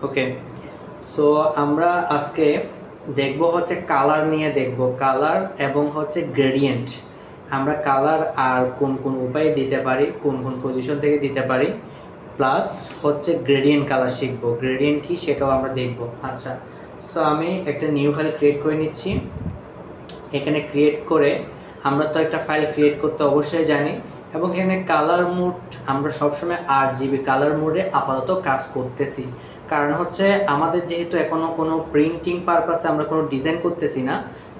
ওকে, so আমরা আজকে দেখব হচ্ছে কালার নিয়ে দেখব, কালার এবং হচ্ছে গ্রেডিয়েন্ট। আমরা কালার আর কোন কোন উপায়ে দিতে পারি, কোন কোন পজিশন থেকে দিতে পারি, প্লাস হচ্ছে গ্রেডিয়েন্ট কালার শিখবো, গ্রেডিয়েন্ট কি সেটাও আমরা দেখব। আচ্ছা, সো আমি একটা নিউ ফাইল ক্রিয়েট করে নিচ্ছি। এখানে ক্রিয়েট করে আমরা তো একটা ফাইল ক্রিয়েট করতে অবশ্যই জানি, এবং এখানে কালার মোড আমরা সবসময় RGB কালার মোডে আপাতত কাজ করতেছি। কারণ হচ্ছে আমাদের যেহেতু এখনো কোনো প্রিন্টিং পারপাসে আমরা কোনো ডিজাইন করতেছি না,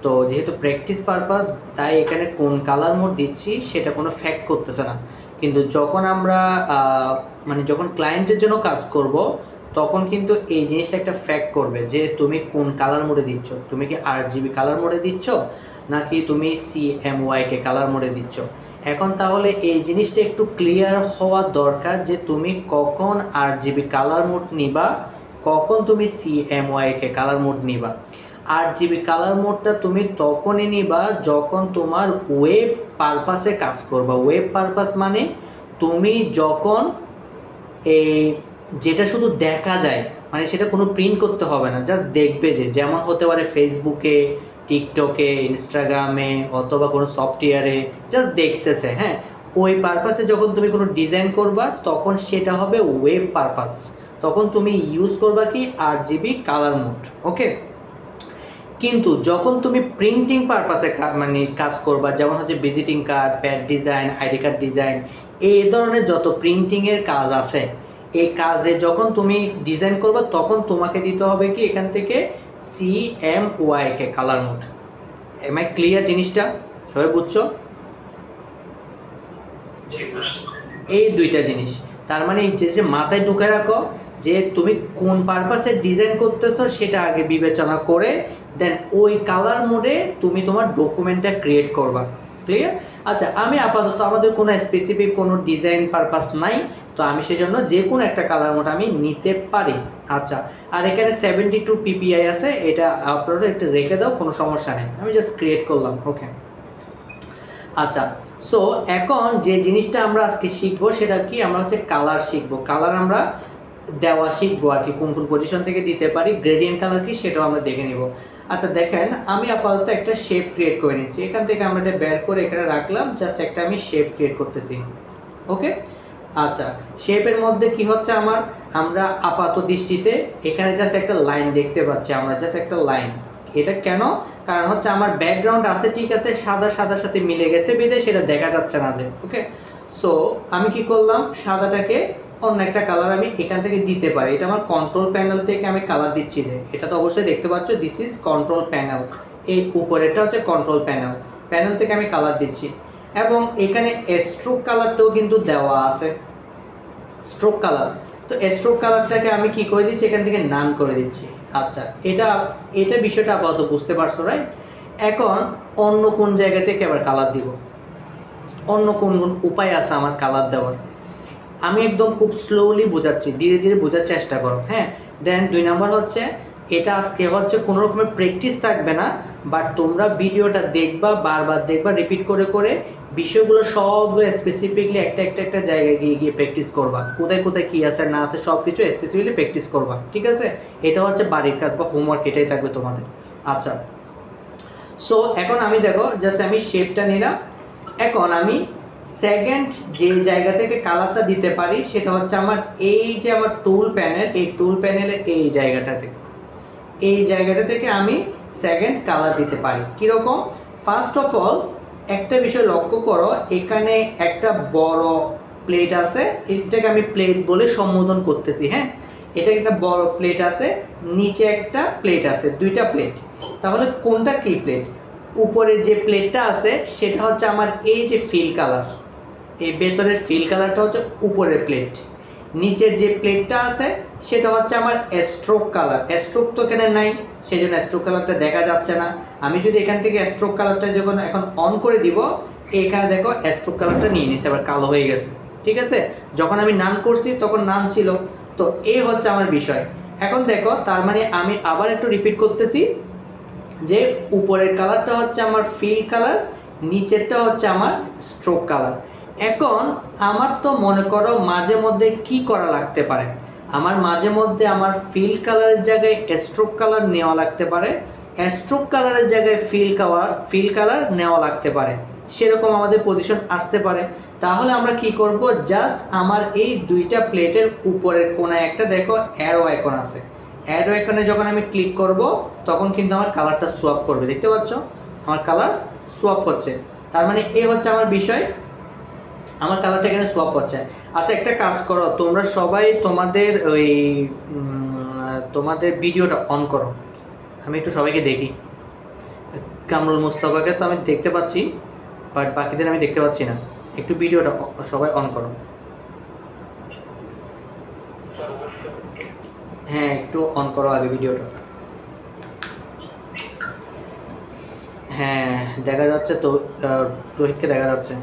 তো যেহেতু প্র্যাকটিস পারপাস, তাই এখানে কোন কালার মোড দিচ্ছি সেটা কোনো ফ্যাক্ট করতেছে না। কিন্তু যখন আমরা মানে যখন ক্লায়েন্টের জন্য কাজ করব, তখন কিন্তু এই জিনিসটা একটা ফ্যাক্ট করবে যে তুমি কোন কালার মোডে দিচ্ছ, তুমি কি RGB কালার মোডে দিচ্ছ নাকি তুমি CMYK কালার মোডে দিচ্ছ। এখন তাহলে এই জিনিসটা একটু ক্লিয়ার হওয়া দরকার যে তুমি কখন RGB কালার মোড নিবা, কখন তুমি CMYK কালার মোড নিবা। RGB কালার মোডটা তুমি তখনই নিবা যখন তোমার ওয়েব পারপাসে কাজ করবা। ওয়েব পারপাস মানে তুমি যখন এই যেটা শুধু দেখা যায়, মানে সেটা কোনো প্রিন্ট করতে হবে না, জাস্ট দেখবে, যে যেমন হতে পারে ফেসবুকে, টিকটকে, ইনস্টাগ্রামে অথবা কোনো সফটওয়্যারে জাস্ট দেখতেছে। হ্যাঁ, ওই পারপাসে যখন তুমি কোনো ডিজাইন করবা তখন সেটা হবে ওয়েব পারপাস, তখন তুমি ইউজ করবা কি RGB কালার মোড। ওকে, কিন্তু যখন তুমি প্রিন্টিং পারপাসে মানে কাজ করবা, যেমন হচ্ছে visiting card, pad design, ID card design, এই ধরনের যত প্রিন্টিংয়ের কাজ আছে, এই কাজে যখন তুমি ডিজাইন করবা তখন তোমাকে দিতে হবে কি এখান থেকে CMYK colour mode. Am I clear জিনিসটা? সবাই বুঝছো? এই দুইটা জিনিস তার মানে যে মাথায় ঢুকে রাখো যে তুমি কোন পারপাসে ডিজাইন করতেছো সেটা আগে বিবেচনা করে দেন ওই কালার মোডে তুমি তোমার ডকুমেন্টটা ক্রিয়েট করবা। ক্লিয়ার? আচ্ছা, আমি আপাতত আমাদের কোনো স্পেসিফিক কোনো ডিজাইন পারপাস নাই, তো আমি সেজন্য যে কোনো একটা কালার মোড আমি নিতে পারি। আচ্ছা, আর এখানে 72 PPI আছে, এটা আপনারা একটু রেখে দাও, কোনো সমস্যা নেই, আমি জাস্ট ক্রিয়েট করলাম। ওকে, আচ্ছা, সো এখন যে জিনিসটা আমরা আজকে শিখবো সেটা কি, আমরা হচ্ছে কালার শিখবো। কালার আমরা দেওয়া শিখবো আর কি, কোন কোন পজিশন থেকে দিতে পারি, গ্রেডিয়েন্ট কালার কি সেটাও আমরা দেখে নিব। আচ্ছা দেখেন, আমি আপাতত একটা শেপ ক্রিয়েট করে নিচ্ছি। এখান থেকে আমরা এটা বের করে এখানে রাখলাম, জাস্ট একটা আমি শেপ ক্রিয়েট করতেছি। ওকে, আচ্ছা, শেপের মধ্যে কি হচ্ছে আমার, আমরা আপাত দৃষ্টিতে এখানে জাস্ট একটা লাইন দেখতে পাচ্ছি, আমরা জাস্ট একটা লাইন। এটা কেন? কারণ হচ্ছে আমার ব্যাকগ্রাউন্ড আছে, ঠিক আছে, সাদা সাদার সাথে মিলে গেছে বিধে সেটা দেখা যাচ্ছে না যে। ওকে, সো আমি কি করলাম, সাদাটাকে অন্য একটা কালার আমি এখান থেকে দিতে পারি। এটা আমার কন্ট্রোল প্যানেল থেকে আমি কালার দিচ্ছি, যে এটা তো অবশ্যই দেখতে পাচ্ছ, দিস ইজ কন্ট্রোল প্যানেল। এই উপরেরটা হচ্ছে কন্ট্রোল প্যানেল, প্যানেল থেকে আমি কালার দিচ্ছি। এবং এখানে স্ট্রোক কালারটাও কিন্তু দেওয়া আছে, স্ট্রোক কালার। তো স্ট্রোক কালারটাকে আমি কি করে দিচ্ছি, এখান থেকে নান করে দিচ্ছি। আচ্ছা, এটা বিষয়টা আপাতত বুঝতে পারছো, রাইট? এখন অন্য কোন জায়গা থেকে আবার কালার দিব, অন্য কোন কোন উপায় আছে আমার কালার দেওয়ার, আমি একদম খুব স্লোলি বোঝাচ্ছি, ধীরে ধীরে বোঝার চেষ্টা করো। হ্যাঁ, দেন 2 নাম্বার হচ্ছে, এটা আজকে হচ্ছে কোনো রকমের প্র্যাকটিস থাকবে না, বাট তোমরা ভিডিওটা দেখবা, বারবার দেখবা, রিপিট করে করে বিষয়গুলো সবগুলো স্পেসিফিকলি একটা জায়গায় গিয়ে গিয়ে প্র্যাকটিস করবা, কোথায় কোথায় কী আছে না আছে সব কিছু স্পেসিফিকলি প্র্যাকটিস করবা। ঠিক আছে, এটা হচ্ছে বাড়ির কাজ বা হোমওয়ার্ক, এটাই থাকবে তোমাদের। আচ্ছা, সো এখন আমি দেখো, জাস্ট আমি শেপটা নিলাম। এখন আমি সেকেন্ড যে জায়গা থেকে কালারটা দিতে পারি সেটা হচ্ছে আমার এই যে আমার টুল প্যানেল, এই টুল প্যানেলে এই জায়গাটা থেকে আমি সেকেন্ড কালার দিতে পারি। কীরকম? ফার্স্ট অফ অল একটা বিষয় লক্ষ্য করো, এখানে একটা বড় প্লেট আছে, এটাকে আমি প্লেট বলে সম্বোধন করতেছি। হ্যাঁ, এটা একটা বড় প্লেট আছে, নিচে একটা প্লেট আছে, দুইটা প্লেট। তাহলে কোনটা কি প্লেট? উপরে যে প্লেটটা আছে সেটা হচ্ছে আমার এই যে ফিল কালার, এই ভেতরের ফিল কালারটা হচ্ছে উপরের প্লেট। নিচের যে প্লেটটা আছে সেটা হচ্ছে আমার স্ট্রোক কালার। স্ট্রোক তো এখানে নাই, সেই জন্য স্ট্রোক কালারটা দেখা যাচ্ছে না। আমি যদি এখান থেকে স্ট্রোক কালারটা যখন এখন অন করে দিব, এখানে দেখো স্ট্রোক কালারটা নিয়ে নিচ্ছে, আবার কালো হয়ে গেছে। ঠিক আছে, যখন আমি নান করছি তখন নান ছিল। তো এই হচ্ছে আমার বিষয়। এখন দেখো, তার মানে আমি আবার একটু রিপিট করতেছি, যে উপরের কালারটা হচ্ছে আমার ফিল কালার, নিচেরটা হচ্ছে আমার স্ট্রোক কালার। এখন আমার তো মনে করো মাঝে মধ্যে কি করা লাগতে পারে, আমার মাঝে মধ্যে আমার ফিল কালারের জায়গায় স্ট্রোক কালার নেওয়া লাগতে পারে, স্ট্রোক কালারের জায়গায় ফিল কালার নেওয়া লাগতে পারে, সেরকম আমাদের পজিশন আসতে পারে। তাহলে আমরা কি করব, জাস্ট আমার এই দুইটা প্লেটের উপরের কোনায় একটা দেখো অ্যারো আইকন আছে, অ্যারো আইকনে যখন আমি ক্লিক করব তখন কিন্তু আমার কালারটা সোয়াপ করবে। দেখতে পাচ্ছ আমার কালার সোয়াপ হচ্ছে, তার মানে এই হচ্ছে আমার বিষয়, আমার কালারটা এখানে সোয়াপ হচ্ছে। আচ্ছা একটা কাজ করো, তোমরা সবাই তোমাদের ভিডিওটা অন করো, আমি একটু সবাইকে দেখি। কামরুল মুস্তাফাকে তো আমি দেখতে পাচ্ছি, বাট বাকিদের আমি দেখতে পাচ্ছি না। একটু ভিডিওটা সবাই অন করো। হ্যাঁ একটু অন করো আগে ভিডিওটা। হ্যাঁ দেখা যাচ্ছে তো, রোহিতকে দেখা যাচ্ছে।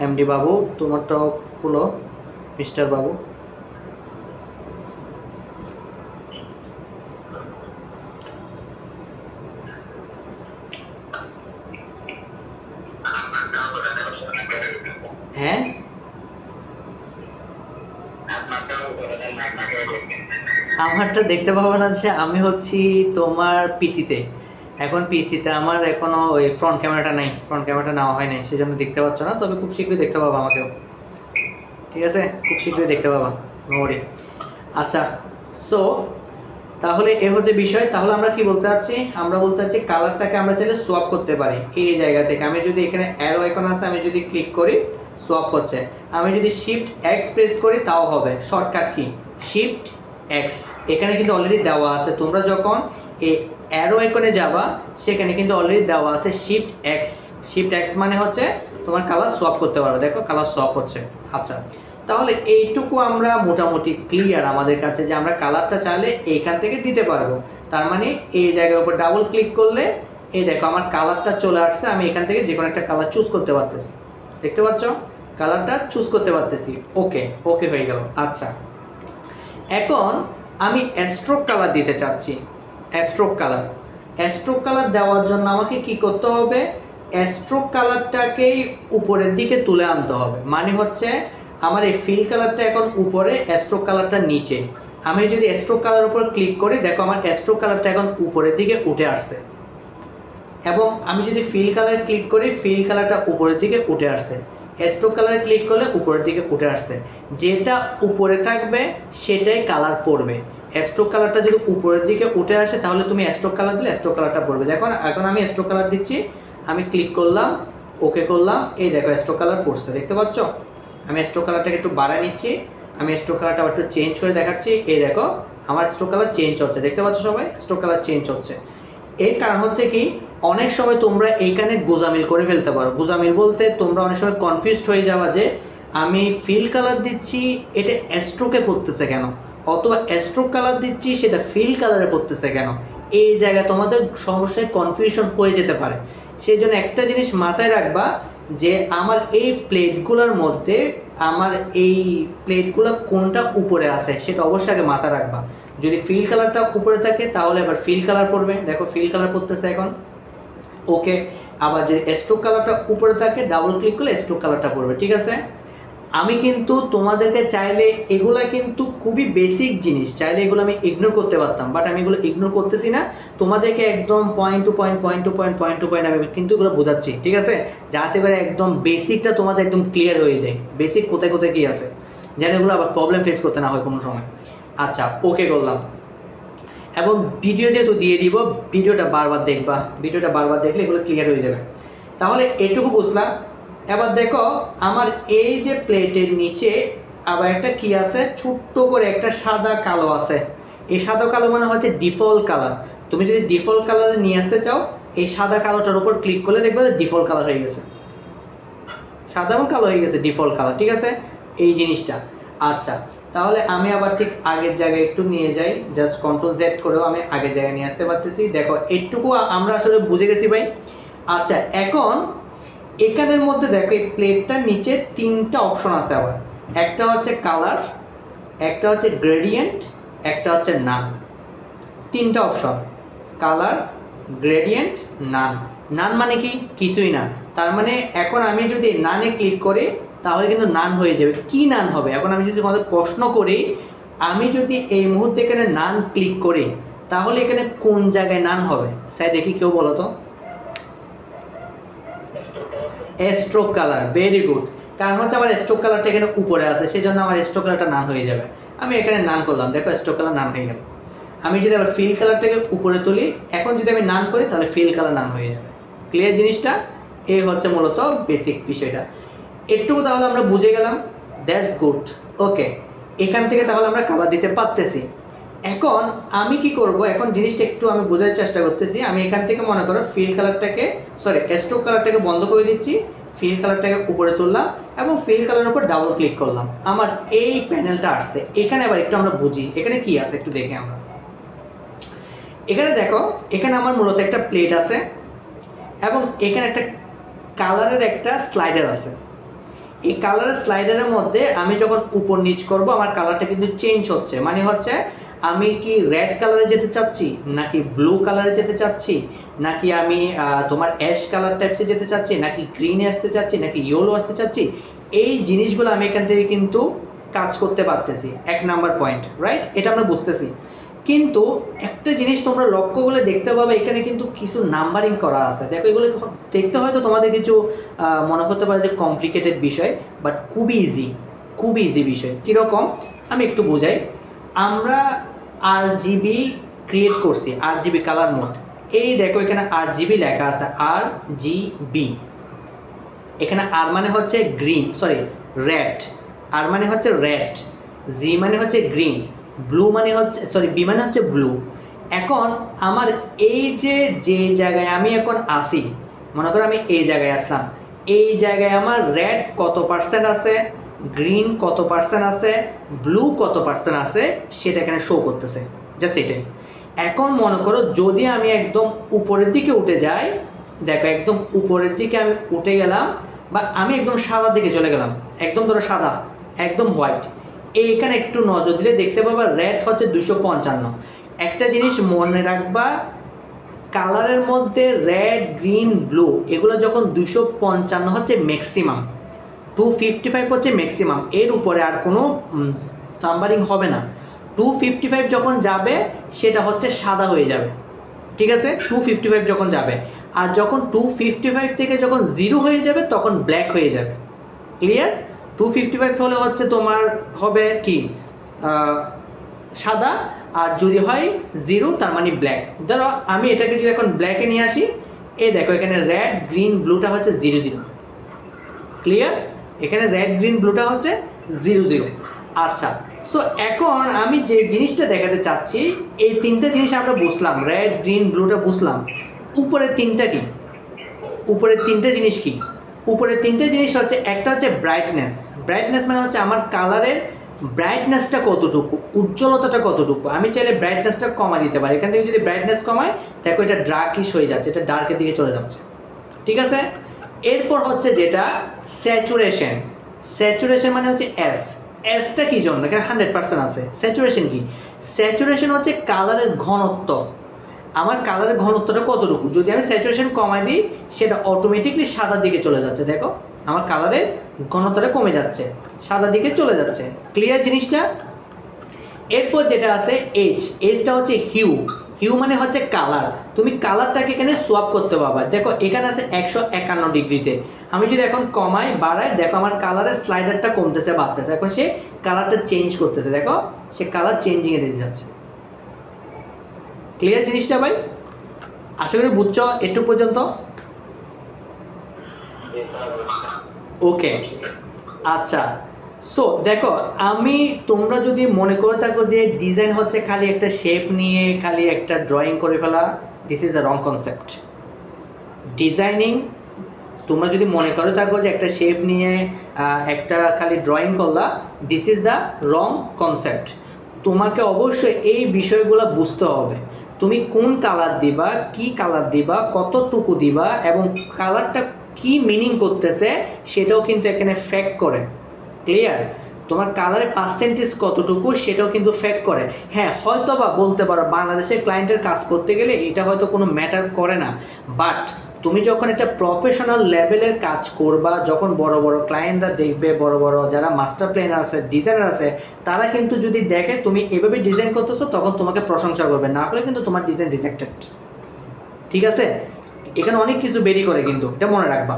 এমডি বাবু তোমারটাও খুলো, মিস্টার বাবু। হ্যাঁ আমারটা দেখতে পাবো না, যে আমি হচ্ছি তোমার পিসিতে, এখন পিসিতে আমার এখনো ওই ফ্রন্ট ক্যামেরাটা নাই, ফ্রন্ট ক্যামেরাটা নেওয়া হয় নাই, সেজন্য দেখতে পাচ্ছ না। তবে খুব শীঘ্রই দেখতে পাবো আমাকেও, ঠিক আছে, খুব শীঘ্রই দেখতে পাবা, নোরি। আচ্ছা সো তাহলে এ হচ্ছে বিষয়। তাহলে আমরা কি বলতে চাচ্ছি, আমরা বলতে চাচ্ছি কালারটাকে আমরা চাইলে সোয়াপ করতে পারি এই জায়গা থেকে। আমি যদি এখানে অ্যারো আইকন আছে, আমি যদি ক্লিক করি সোয়াপ হচ্ছে, আমি যদি শিফট এক্স প্রেস করি তাও হবে। শর্টকাট কি শিফট এক্স, এখানে কিন্তু অলরেডি দেওয়া আছে, তোমরা যখন এই অ্যারো আইকনে যাবা সেখানে কিন্তু অলরেডি দেওয়া আছে শিফট এক্স। শিফট এক্স মানে হচ্ছে তোমার কালার সোয়াপ করতে পারবে, দেখো কালার সোয়াপ হচ্ছে। আচ্ছা তাহলে এইটুকু আমরা মোটামুটি ক্লিয়ার আমাদের কাছে, যে আমরা কালারটা চাইলে এইখান থেকে দিতে পারবো। তার মানে এই জায়গার উপর ডাবল ক্লিক করলে এই দেখো আমার কালারটা চলে আসছে, আমি এখান থেকে যে কোনো একটা কালার চুজ করতে পারতেছি, দেখতে পাচ্ছ কালারটা চুজ করতে পারতেছি। ওকে ওকে হয়ে গেল। আচ্ছা এখন আমি স্ট্রোক কালার দিতে চাচ্ছি, স্ট্রোক কালার। স্ট্রোক কালার দেওয়ার জন্য আমাকে কি করতে হবে, স্ট্রোক কালারটাকেই উপরের দিকে তুলে আনতে হবে। মানে হচ্ছে আমার এই ফিল কালারটা এখন উপরে, স্ট্রোক কালারটা নিচে। আমি যদি স্ট্রোক কালার উপর ক্লিক করি দেখো আমার স্ট্রোক কালারটা এখন উপরের দিকে উঠে আসছে, এবং আমি যদি ফিল কালার ক্লিক করি ফিল কালারটা উপরের দিকে উঠে আসছে, স্ট্রোক কালার ক্লিক করলে উপরের দিকে উঠে আসছে। যেটা উপরে থাকবে সেটাই কালার পড়বে। স্ট্রোক কালারটা যদি উপরের দিকে উঠে আসে তাহলে তুমি স্ট্রোক কালার দিলে স্ট্রোক কালারটা পড়বে। দেখো এখন আমি স্ট্রোক কালার দিচ্ছি, আমি ক্লিক করলাম, ওকে করলাম, এই দেখো স্ট্রোক কালার পড়ছে, দেখতে পাচ্ছ। আমি স্ট্রোক কালারটাকে একটু বাড়ায় নিচ্ছি, আমি স্ট্রোক কালারটা একটু চেঞ্জ করে দেখাচ্ছি, এই দেখো আমার স্ট্রোক কালার চেঞ্জ হচ্ছে, দেখতে পাচ্ছ সবাই স্ট্রোক কালার চেঞ্জ হচ্ছে। এর কারণ হচ্ছে কি, অনেক সময় তোমরা এইখানে গোজামিল করে ফেলতে পারো। গোজামিল বলতে তোমরা অনেক সময় কনফিউজড হয়ে যাওয়া যে আমি ফিল কালার দিচ্ছি এটা স্ট্রোকে পড়তেছে কেন, অথবা স্ট্রোক কালার দিচ্ছি সেটা ফিল কালারে পড়তেছে কেন। এই জায়গায় তোমাদের সমস্যায় কনফিউশন হয়ে যেতে পারে। সেই জন্য একটা জিনিস মাথায় রাখবা, যে আমার এই প্লেটগুলোর মধ্যে আমার এই প্লেটগুলো কোনটা উপরে আছে সেটা অবশ্যই আগে মাথায় রাখবা। যদি ফিল কালারটা উপরে থাকে তাহলে এবার ফিল কালার পড়বে, দেখো ফিল কালার পড়তেছে এখন, ওকে। আবার যদি স্ট্রোক কালারটা উপরে থাকে ডাবল ক্লিক করলে স্ট্রোক কালারটা পড়বে, ঠিক আছে। আমি কিন্তু তোমাদেরকে চাইলে এগুলা কিন্তু খুবই বেসিক জিনিস, চাইলে এগুলো আমি ইগনোর করতে পারতাম, বাট আমি এগুলো ইগনোর করতেছি না, তোমাদেরকে একদম পয়েন্ট টু পয়েন্ট আমি কিন্তু এগুলো বোঝাচ্ছি, ঠিক আছে, যাতে করে একদম বেসিকটা তোমাদের একদম ক্লিয়ার হয়ে যায়, বেসিক কোথায় কোথায় কী আছে, যেন এগুলো আবার প্রবলেম ফেস করতে না হয় কোনো সময়। আচ্ছা ওকে করলাম, এবং ভিডিও যেহেতু দিয়ে দিব ভিডিওটা বারবার দেখবা, ভিডিওটা বারবার দেখলে এগুলো ক্লিয়ার হয়ে যাবে। তাহলে এটুকু বুঝলাম। এবার দেখো আমার এই যে প্লেটের নিচে আবার একটা কি আছে, ছোট্ট করে একটা সাদা কালো আছে। এই সাদা কালো মানে হচ্ছে ডিফল্ট কালার। তুমি যদি ডিফল্ট কালারে নিয়ে আসতে চাও এই সাদা কালোটার উপর ক্লিক করলে দেখবে যে ডিফল্ট কালার হয়ে গেছে, সাদা এবং কালো হয়ে গেছে ডিফল্ট কালার, ঠিক আছে এই জিনিসটা। আচ্ছা তাহলে আমি আবার ঠিক আগের জায়গায় একটু নিয়ে যাই, জাস্ট কন্ট্রোল জেড করেও আমি আগের জায়গায় নিয়ে আসতে পারতেছি। দেখো একটুকু আমরা আসলে বুঝে গেছি ভাই। আচ্ছা এখন এখানের মধ্যে দেখো এই প্লেটটার নিচে তিনটা অপশন আছে আবার, একটা হচ্ছে কালার, একটা হচ্ছে গ্রেডিয়েন্ট, একটা হচ্ছে নান। তিনটা অপশন, কালার, গ্রেডিয়েন্ট, নান। নান মানে কি? কিছুই না। তার মানে এখন আমি যদি নানে ক্লিক করি তাহলে কিন্তু নান হয়ে যাবে। কি নান হবে? এখন আমি যদি তোমাদের প্রশ্ন করি, আমি যদি এই মুহূর্তে এখানে নান ক্লিক করি তাহলে এখানে কোন জায়গায় নান হবে? স্যার দেখি কেউ বলো তো। Stroke colour, very good. কারণ হচ্ছে আমার স্ট্রোক কালারটা এখানে উপরে আছে, সেই জন্য আমার স্ট্রোক কালারটা নান হয়ে যাবে। আমি এখানে নান করলাম, দেখো স্ট্রোক কালার নান হয়ে গেল। আমি যদি আবার ফিল কালারটাকে উপরে তুলি, এখন যদি আমি নান করি তাহলে ফিল কালার নান হয়ে যাবে। ক্লিয়ার জিনিসটা? এই হচ্ছে মূলত বেসিক বিষয়টা। একটু তাহলে আমরা বুঝে গেলাম, দ্যাটস গুড। ওকে, এখান থেকে তাহলে আমরা কালার দিতে পারতেছি। এখন আমি কি করব, এখন জিনিসটা একটু আমি বোঝার চেষ্টা করতেছি। আমি এখান থেকে মনে করো ফিল কালারটাকে, সরি স্ট্রোক কালারটাকে বন্ধ করে দিচ্ছি, ফিল কালারটাকে উপরে তুললাম এবং ফিল কালারের উপর ডাবল ক্লিক করলাম, আমার এই প্যানেলটা আসছে। এখানে আবার একটু আমরা বুঝি এখানে কি আছে একটু দেখে আমরা। এখানে দেখো, এখানে আমার মূলত একটা প্লেট আছে এবং এখানে একটা কালারের একটা স্লাইডার আছে। এই কালারের স্লাইডারের মধ্যে আমি যখন উপর নিচ করব আমার কালারটা কিন্তু চেঞ্জ হচ্ছে। মানে হচ্ছে আমি কি রেড কালারে যেতে চাচ্ছি, নাকি ব্লু কালারে যেতে চাচ্ছি, নাকি আমি তোমার অ্যাশ কালার টাইপসে যেতে চাচ্ছি, নাকি গ্রিনে আসতে চাচ্ছি, নাকি ইয়েলো আসতে চাচ্ছি, এই জিনিসগুলো আমি এখান থেকে কিন্তু কাজ করতে পারতেছি। 1 নাম্বার পয়েন্ট, রাইট? এটা আমরা বুঝতেছি। কিন্তু একটা জিনিস তোমরা লক্ষ্য করলে দেখতে পাবে এখানে কিন্তু কিছু নাম্বারিং করা আছে। দেখো এগুলো দেখতে হয়তো তোমাদের কিছু মনে হতে পারে যে কমপ্লিকেটেড বিষয়, বাট খুবই ইজি, খুব ইজি বিষয়। কীরকম আমি একটু বোঝাই। আমরা RGB ক্রিয়েট করছি, RGB কালার মোড। এই দেখো এখানে RGB লেখা আছে, RGB। এখানে আর মানে হচ্ছে গ্রিন, সরি রেড, আর মানে হচ্ছে রেড, জি মানে হচ্ছে গ্রিন, ব্লু মানে হচ্ছে, সরি বি মানে হচ্ছে ব্লু। এখন আমার এই যে জায়গায় আমি এখন আসি, মনে করো আমি এই জায়গায় আসলাম, এই জায়গায় আমার রেড কত পার্সেন্ট আছে, গ্রিন কত পার্সেন্ট আছে, ব্লু কত পার্সেন্ট আছে, সেটা এখানে শো করতেছে, জাস্ট এটাই। এখন মনে করো যদি আমি একদম উপরের দিকে উঠে যাই, দেখো একদম উপরের দিকে আমি উঠে গেলাম, বা আমি একদম সাদার দিকে চলে গেলাম, একদম ধরো সাদা, একদম হোয়াইট, এইখানে একটু নজর দিলে দেখতে পাবা রেড হচ্ছে 255। একটা জিনিস মনে রাখবা, কালারের মধ্যে রেড, গ্রিন, ব্লু এগুলো যখন 255 হচ্ছে ম্যাক্সিমাম, 255 হচ্ছে ম্যাক্সিমাম, এর উপরে আর কোনো নাম্বারিং হবে না। 255 যখন যাবে সেটা হচ্ছে সাদা হয়ে যাবে, ঠিক আছে? 255 যখন যাবে, আর যখন 255 থেকে যখন 0 হয়ে যাবে তখন ব্ল্যাক হয়ে যাবে। ক্লিয়ার? 255 হলে হচ্ছে তোমার হবে কি সাদা, আর যদি হয় 0 তার মানে ব্ল্যাক। ধরো আমি এটাকে যদি এখন ব্ল্যাকে নিয়ে আসি, এই দেখো এখানে রেড, গ্রিন, ব্লুটা হচ্ছে 0 0। ক্লিয়ার? এখানে রেড, গ্রিন, ব্লুটা হচ্ছে 0 0। আচ্ছা, সো এখন আমি যে জিনিসটা দেখাতে চাচ্ছি, এই তিনটে জিনিস আমরা বুঝলাম, রেড, গ্রিন, ব্লুটা বুঝলাম। উপরের তিনটা কি? উপরের তিনটে জিনিস কি? উপরের তিনটে জিনিস হচ্ছে, একটা হচ্ছে ব্রাইটনেস। ব্রাইটনেস মানে হচ্ছে আমার কালারের ব্রাইটনেসটা কতটুকু, উজ্জ্বলতাটা কতটুকু। আমি চাইলে ব্রাইটনেসটা কমা দিতে পারি। এখান থেকে যদি ব্রাইটনেস কমায়, দেখো এটা ডার্কিশ হয়ে যাচ্ছে, এটা ডার্কের দিকে চলে যাচ্ছে, ঠিক আছে? এরপর হচ্ছে যেটা স্যাচুরেশন। স্যাচুরেশন মানে হচ্ছে এস। এসটা কি জন্য? এখানে 100% আছে। স্যাচুরেশন কি? স্যাচুরেশন হচ্ছে কালারের ঘনত্ব। আমার কালারের ঘনত্বটা কতটুকু, যদি আমি স্যাচুরেশন কমাই দিই সেটা অটোমেটিকলি সাদার দিকে চলে যাচ্ছে। দেখো আমার কালারের ঘনত্বটা কমে যাচ্ছে, সাদার দিকে চলে যাচ্ছে। ক্লিয়ার জিনিসটা? এরপর যেটা আছে এইচ। এইচটা হচ্ছে হিউ। হিউ মানে হচ্ছে কালার। তুমি কালারটাকে এখানে সোয়াপ করতে পারবা। দেখো এখানে আছে 151 ডিগ্রিতে। আমি যদি এখন কমাই বাড়াই, দেখো আমার কালারের স্লাইডারটা কমতেছে বাড়তেছে। এখন সে কালারটা চেঞ্জ করতেছে, দেখো সে কালার চেঞ্জিংয়ে দিতে যাচ্ছে। ক্লিয়ার জিনিসটা ভাই? আশা করি বুঝছো একটু পর্যন্ত? ওকে, আচ্ছা। সো দেখো, আমি তোমরা যদি মনে করে থাকো যে ডিজাইন হচ্ছে খালি একটা শেপ নিয়ে খালি একটা ড্রয়িং করে ফেলা, this is the wrong concept. Designing তোমরা যদি মনে করে থাকো যে একটা শেপ নিয়ে একটা খালি ড্রয়িং করলা, this is the wrong concept. তোমাকে অবশ্যই এই বিষয়গুলো বুঝতে হবে। তুমি কোন কালার দিবা, কি কালার দিবা, কতটুকু দিবা, এবং কালারটা কি মিনিং করতেছে সেটাও কিন্তু এখানে ফ্যাক্ট করে। ক্লিয়ার? তোমার কালারের পার্সেন্টেজ কতটুকু সেটাও কিন্তু ফ্যাক্ট করে। হ্যাঁ, হয়তো বা বলতে পারো বাংলাদেশের ক্লায়েন্টের কাজ করতে গেলে এটা হয়তো কোনো ম্যাটার করে না, বাট তুমি যখন একটা প্রফেশনাল লেভেলের কাজ করবা, যখন বড় বড় ক্লায়েন্টরা দেখবে, বড় বড় যারা মাস্টার প্ল্যানার আছে, ডিজাইনার আছে, তারা কিন্তু যদি দেখে তুমি এভাবে ডিজাইন করতেছো, তখন তোমাকে প্রশংসা করবে, না হলে কিন্তু তোমার ডিজাইন রিজেক্টেড। ঠিক আছে, এখানে অনেক কিছু বেরি করে, কিন্তু এটা মনে রাখবা।